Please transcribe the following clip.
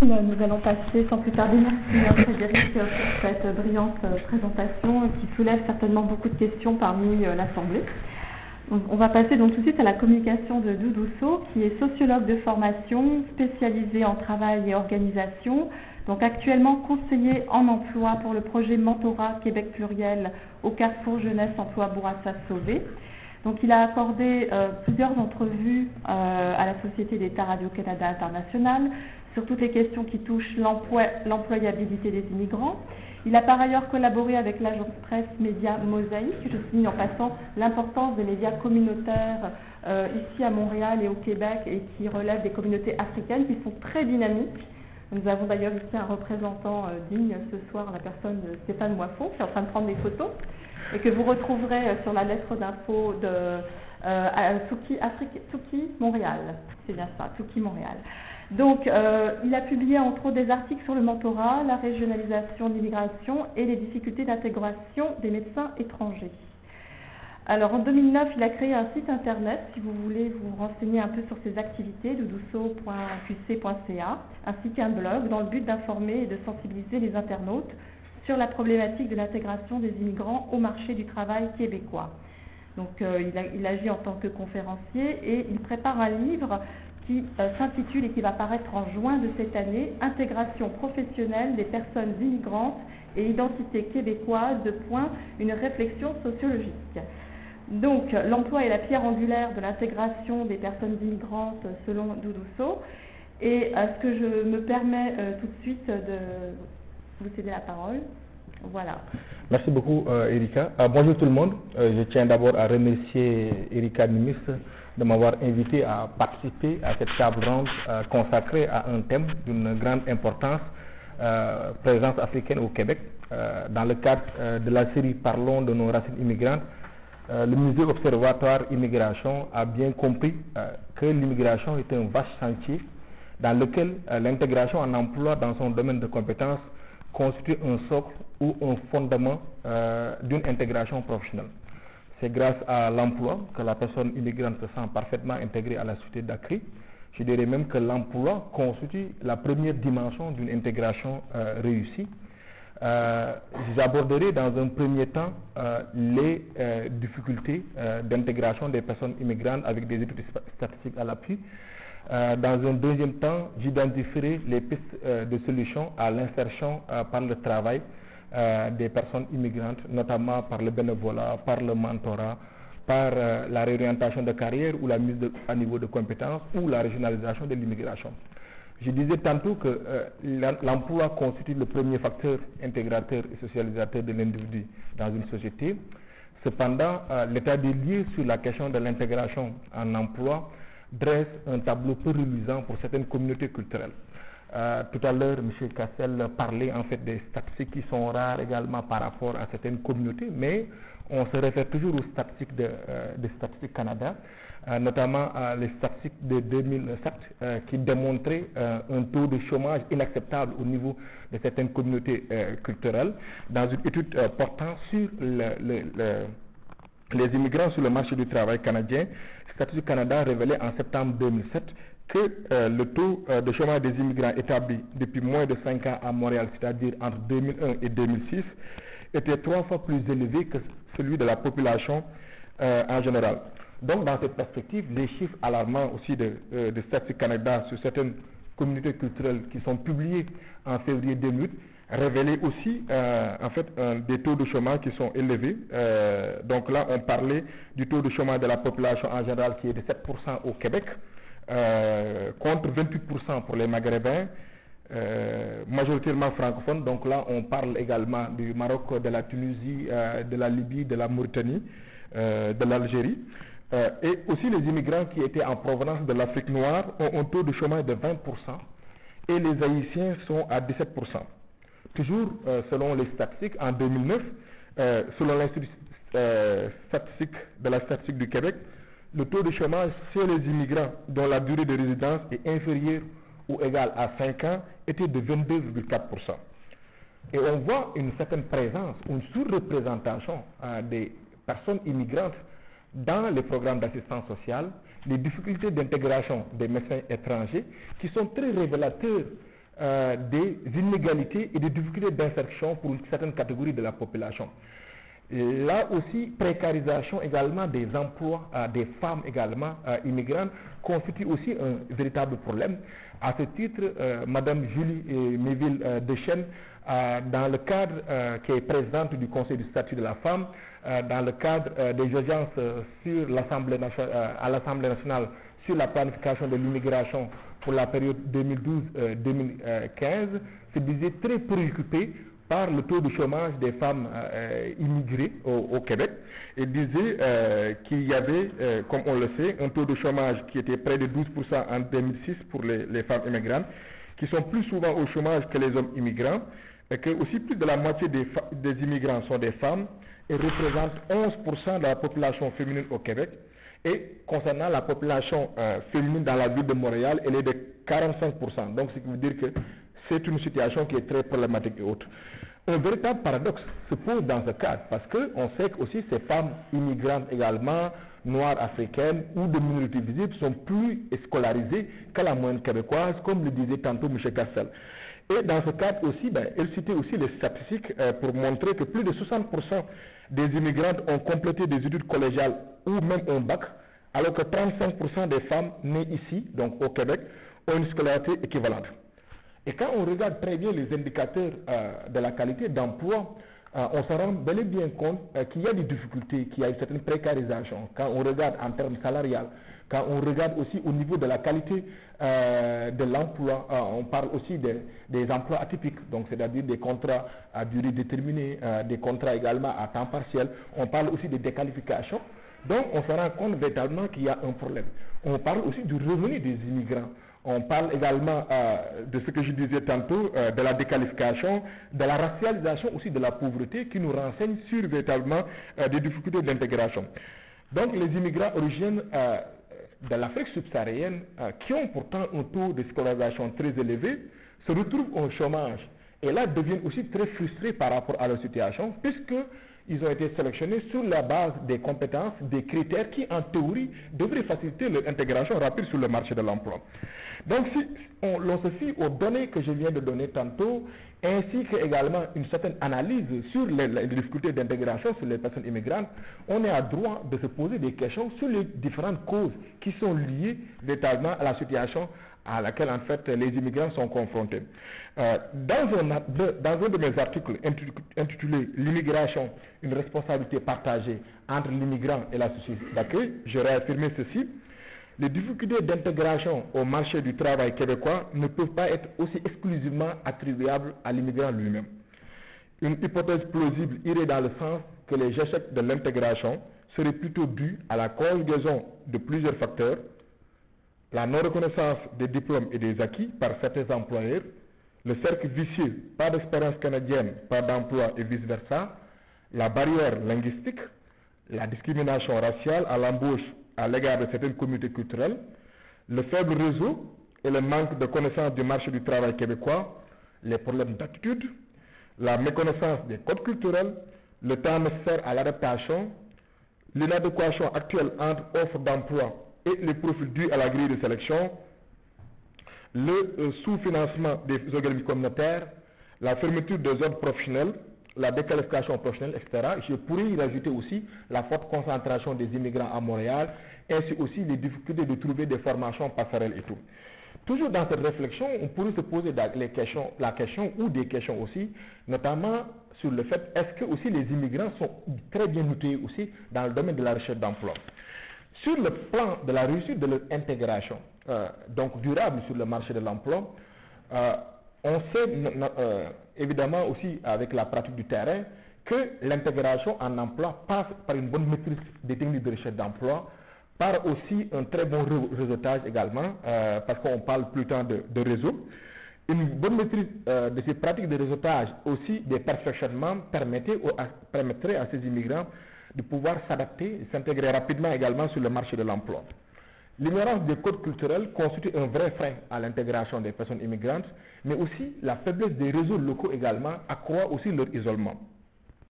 Nous allons passer sans plus tarder. Merci Frédéric pour cette brillante présentation qui soulève certainement beaucoup de questions parmi l'Assemblée. On va passer donc tout de suite à la communication de Doudou So, qui est sociologue de formation, spécialisé en travail et organisation, donc actuellement conseiller en emploi pour le projet Mentorat Québec Pluriel au Carrefour Jeunesse Emploi Bourassa Sauvé. Donc il a accordé plusieurs entrevues à la Société d'État Radio-Canada International sur toutes les questions qui touchent l'employabilité des immigrants. Il a par ailleurs collaboré avec l'agence presse Média Mosaïque. Je souligne en passant l'importance des médias communautaires ici à Montréal et au Québec et qui relèvent des communautés africaines qui sont très dynamiques. Nous avons d'ailleurs ici un représentant digne ce soir, la personne de Stéphane Moiffon, qui est en train de prendre des photos et que vous retrouverez sur la lettre d'info de Tsuki Montréal. C'est bien ça, Tsuki Montréal. Donc, il a publié entre autres des articles sur le mentorat, la régionalisation de l'immigration et les difficultés d'intégration des médecins étrangers. Alors, en 2009, il a créé un site internet, si vous voulez vous renseigner un peu sur ses activités, doudouso.qc.ca, ainsi qu'un blog dans le but d'informer et de sensibiliser les internautes sur la problématique de l'intégration des immigrants au marché du travail québécois. Donc, il agit en tant que conférencier et il prépare un livre qui s'intitule et qui va paraître en juin de cette année, Intégration professionnelle des personnes immigrantes et identité québécoise, une réflexion sociologique. Donc, l'emploi est la pierre angulaire de l'intégration des personnes immigrantes selon Doudou So. Et ce que je me permets tout de suite de vous céder la parole. Voilà. Merci beaucoup, Erika. Bonjour tout le monde. Je tiens d'abord à remercier Erika Nimis de m'avoir invité à participer à cette table ronde consacrée à un thème d'une grande importance, présence africaine au Québec. Dans le cadre de la série Parlons de nos racines immigrantes, le musée observatoire immigration a bien compris que l'immigration est un vaste chantier dans lequel l'intégration en emploi dans son domaine de compétences constitue un socle ou un fondement d'une intégration professionnelle. C'est grâce à l'emploi que la personne immigrante se sent parfaitement intégrée à la société d'accueil. Je dirais même que l'emploi constitue la première dimension d'une intégration réussie. J'aborderai dans un premier temps les difficultés d'intégration des personnes immigrantes avec des études statistiques à l'appui. Dans un deuxième temps, j'identifierai les pistes de solutions à l'insertion par le travail des personnes immigrantes, notamment par le bénévolat, par le mentorat, par la réorientation de carrière ou la mise à niveau de compétences ou la régionalisation de l'immigration. Je disais tantôt que l'emploi constitue le premier facteur intégrateur et socialisateur de l'individu dans une société. Cependant, l'état des lieux sur la question de l'intégration en emploi dresse un tableau peu reluisant pour certaines communautés culturelles. Tout à l'heure, M. Cassel parlait en fait des statistiques qui sont rares également par rapport à certaines communautés, mais on se réfère toujours aux statistiques de Statistiques Canada, notamment les statistiques de 2007 qui démontraient un taux de chômage inacceptable au niveau de certaines communautés culturelles, dans une étude portant sur les immigrants sur le marché du travail canadien. Statistiques Canada révélait en septembre 2007 que le taux de chômage des immigrants établi depuis moins de 5 ans à Montréal, c'est-à-dire entre 2001 et 2006, était 3 fois plus élevé que celui de la population en général. Donc, dans cette perspective, les chiffres alarmants aussi de Statistiques Canada sur certaines communautés culturelles qui sont publiés en février 2008 révélaient aussi en fait des taux de chômage qui sont élevés. Donc là, on parlait du taux de chômage de la population en général qui est de 7% au Québec, contre 28% pour les Maghrébins, majoritairement francophones. Donc là, on parle également du Maroc, de la Tunisie, de la Libye, de la Mauritanie, de l'Algérie. Et aussi les immigrants qui étaient en provenance de l'Afrique noire ont un taux de chômage de 20% et les Haïtiens sont à 17%. Toujours selon les statistiques, en 2009, selon l'Institut statistique de la statistique du Québec, le taux de chômage chez les immigrants dont la durée de résidence est inférieure ou égale à 5 ans était de 22,4%. Et on voit une certaine présence, une sous-représentation des personnes immigrantes dans les programmes d'assistance sociale, les difficultés d'intégration des médecins étrangers qui sont très révélateurs des inégalités et des difficultés d'insertion pour une certaine catégorie de la population. Là aussi, précarisation également des emplois des femmes également immigrantes constitue aussi un véritable problème. À ce titre, Madame Julie Méville Deschênes, dans le cadre qui est présidente du Conseil du statut de la femme, dans le cadre des audiences sur à l'Assemblée nationale sur la planification de l'immigration pour la période 2012-2015, se disait très préoccupée par le taux de chômage des femmes immigrées au Québec et disait qu'il y avait, comme on le sait, un taux de chômage qui était près de 12% en 2006 pour les femmes immigrantes, qui sont plus souvent au chômage que les hommes immigrants, et que aussi plus de la moitié des immigrants sont des femmes et représentent 11% de la population féminine au Québec. Et concernant la population féminine dans la ville de Montréal, elle est de 45%. Donc, ce qui veut dire que c'est une situation qui est très problématique et autre. Un véritable paradoxe se pose dans ce cadre, parce qu'on sait que aussi ces femmes immigrantes également, noires africaines ou de minorités visibles, sont plus scolarisées que la moyenne québécoise, comme le disait tantôt M. Castel. Et dans ce cadre aussi, elle citait aussi les statistiques pour montrer que plus de 60% des immigrantes ont complété des études collégiales ou même un bac, alors que 35% des femmes nées ici, donc au Québec, ont une scolarité équivalente. Et quand on regarde très bien les indicateurs de la qualité d'emploi, on se rend bel et bien compte qu'il y a des difficultés, qu'il y a une certaine précarisation. Quand on regarde en termes salariales, quand on regarde aussi au niveau de la qualité de l'emploi, on parle aussi des emplois atypiques, donc c'est-à-dire des contrats à durée déterminée, des contrats également à temps partiel. On parle aussi de déqualification. Donc on se rend compte véritablement qu'il y a un problème. On parle aussi du revenu des immigrants. On parle également de ce que je disais tantôt, de la déqualification, de la racialisation aussi de la pauvreté qui nous renseigne sur véritablement des difficultés d'intégration. Donc les immigrants originaires de l'Afrique subsaharienne qui ont pourtant un taux de scolarisation très élevé se retrouvent au chômage et là deviennent aussi très frustrés par rapport à leur situation puisqu'ils ont été sélectionnés sur la base des compétences, des critères qui en théorie devraient faciliter leur intégration rapide sur le marché de l'emploi. Donc si l'on se fie aux données que je viens de donner tantôt, ainsi qu'également une certaine analyse sur les difficultés d'intégration sur les personnes immigrantes, on est à droit de se poser des questions sur les différentes causes qui sont liées véritablement à la situation à laquelle en fait les immigrants sont confrontés. Dans un de mes articles intitulé « L'immigration, une responsabilité partagée entre l'immigrant et la société d'accueil », je réaffirmais ceci: les difficultés d'intégration au marché du travail québécois ne peuvent pas être aussi exclusivement attribuables à l'immigrant lui-même. Une hypothèse plausible irait dans le sens que les échecs de l'intégration seraient plutôt dus à la conjugaison de plusieurs facteurs: la non-reconnaissance des diplômes et des acquis par certains employeurs, le cercle vicieux, pas d'expérience canadienne, pas d'emploi et vice-versa, la barrière linguistique, la discrimination raciale à l'embauche à l'égard de certaines communautés culturelles, le faible réseau et le manque de connaissance du marché du travail québécois, les problèmes d'attitude, la méconnaissance des codes culturels, le temps nécessaire à l'adaptation, l'inadéquation actuelle entre offres d'emploi et les profils dus à la grille de sélection, le sous-financement des organismes communautaires, la fermeture des ordres professionnels, la déqualification professionnelle, etc. Je pourrais y rajouter aussi la forte concentration des immigrants à Montréal, ainsi aussi les difficultés de trouver des formations passerelles et tout. Toujours dans cette réflexion, on pourrait se poser la question ou des questions aussi, notamment sur le fait est-ce que aussi les immigrants sont très bien outillés aussi dans le domaine de la recherche d'emploi. Sur le plan de la réussite de leur intégration, donc durable sur le marché de l'emploi, on sait évidemment aussi avec la pratique du terrain que l'intégration en emploi passe par une bonne maîtrise des techniques de recherche d'emploi, par aussi un très bon réseautage également, parce qu'on parle plus tard de réseau. Une bonne maîtrise de ces pratiques de réseautage, aussi des perfectionnements, permettrait à ces immigrants de pouvoir s'adapter et s'intégrer rapidement également sur le marché de l'emploi. L'ignorance des codes culturels constitue un vrai frein à l'intégration des personnes immigrantes, mais aussi la faiblesse des réseaux locaux également accroît aussi leur isolement.